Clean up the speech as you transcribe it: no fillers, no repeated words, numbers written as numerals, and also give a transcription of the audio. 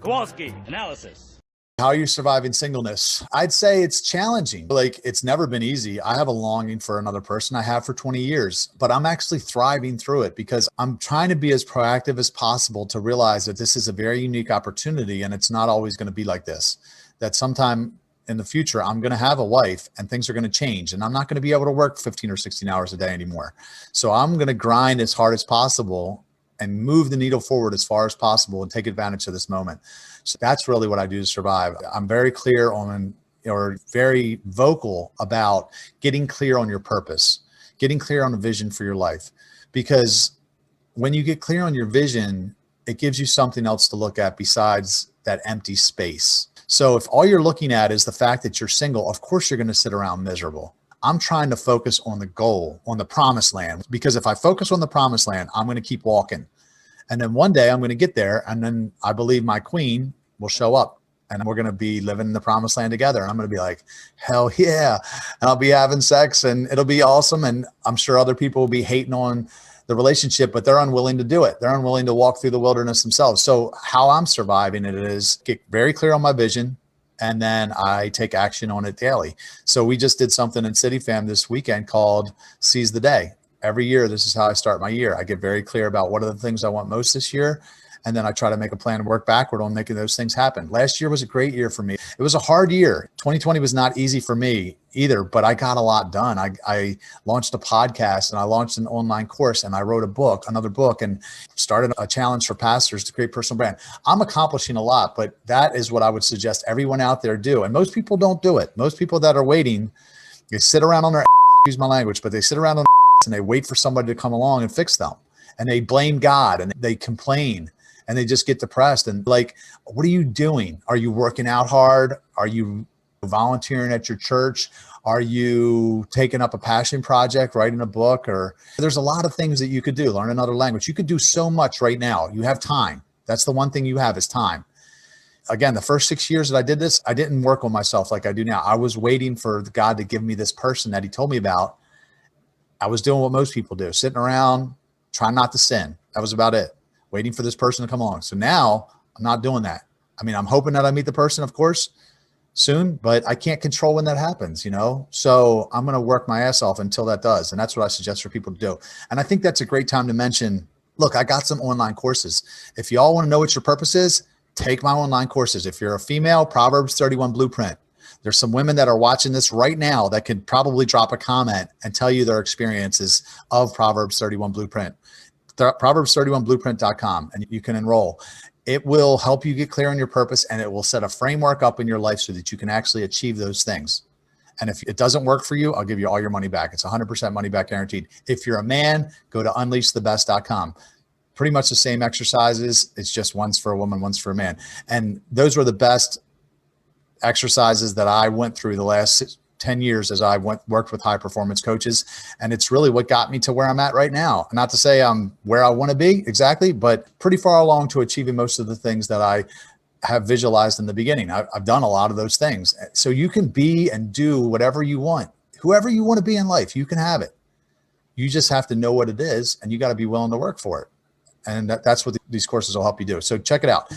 Kowalski analysis. How are you surviving singleness? I'd say it's challenging. Like, it's never been easy. I have a longing for another person. I have for 20 years, but I'm actually thriving through it because I'm trying to be as proactive as possible to realize that this is a very unique opportunity and it's not always going to be like this. That sometime in the future, I'm going to have a wife and things are going to change and I'm not going to be able to work 15 or 16 hours a day anymore. So I'm going to grind as hard as possible and move the needle forward as far as possible and take advantage of this moment. So that's really what I do to survive. I'm very clear on, or very vocal about getting clear on your purpose, getting clear on a vision for your life. Because when you get clear on your vision, it gives you something else to look at besides that empty space. So if all you're looking at is the fact that you're single, of course you're going to sit around miserable. I'm trying to focus on the goal, on the promised land, because if I focus on the promised land, I'm going to keep walking. And then one day I'm going to get there. And then I believe my queen will show up and we're going to be living in the promised land together. And I'm going to be like, hell yeah. And I'll be having sex and it'll be awesome. And I'm sure other people will be hating on the relationship, but they're unwilling to do it. They're unwilling to walk through the wilderness themselves. So how I'm surviving it is get very clear on my vision. And then I take action on it daily. So we just did something in City Fam this weekend called Seize the Day. Every year, this is how I start my year. I get very clear about what are the things I want most this year. And then I try to make a plan and work backward on making those things happen. Last year was a great year for me. It was a hard year. 2020 was not easy for me either, but I got a lot done. I launched a podcast and I launched an online course and I wrote a book, another book, and started a challenge for pastors to create personal brand. I'm accomplishing a lot, but that is what I would suggest everyone out there do. And most people don't do it. Most people that are waiting, they sit around on their ass, excuse my language, but they sit around on their ass and they wait for somebody to come along and fix them. And they blame God and they complain. And they just get depressed and like, what are you doing? Are you working out hard? Are you volunteering at your church? Are you taking up a passion project, writing a book? Or there's a lot of things that you could do. Learn another language. You could do so much right now. You have time. That's the one thing you have is time. Again, the first 6 years that I did this, I didn't work on myself like I do now. I was waiting for God to give me this person that he told me about. I was doing what most people do, sitting around, trying not to sin. That was about it. Waiting for this person to come along. So now I'm not doing that. I mean, I'm hoping that I meet the person, of course, soon, but I can't control when that happens, So I'm going to work my ass off until that does. And that's what I suggest for people to do. And I think that's a great time to mention, look, I got some online courses. If you all want to know what your purpose is, take my online courses. If you're a female, Proverbs 31 Blueprint. There's some women that are watching this right now that could probably drop a comment and tell you their experiences of Proverbs 31 Blueprint. Proverbs31blueprint.com, and you can enroll. It will help you get clear on your purpose and it will set a framework up in your life so that you can actually achieve those things. And if it doesn't work for you, I'll give you all your money back. It's 100% money back guaranteed. If you're a man, go to unleashthebest.com. Pretty much the same exercises. It's just one's for a woman, one's for a man. And those were the best exercises that I went through the last 10 years as I worked with high performance coaches. And it's really what got me to where I'm at right now. Not to say I'm where I want to be exactly, but pretty far along to achieving most of the things that I have visualized in the beginning. I've done a lot of those things. So you can be and do whatever you want, whoever you want to be in life, you can have it. You just have to know what it is and you got to be willing to work for it. And that's what these courses will help you do. So check it out.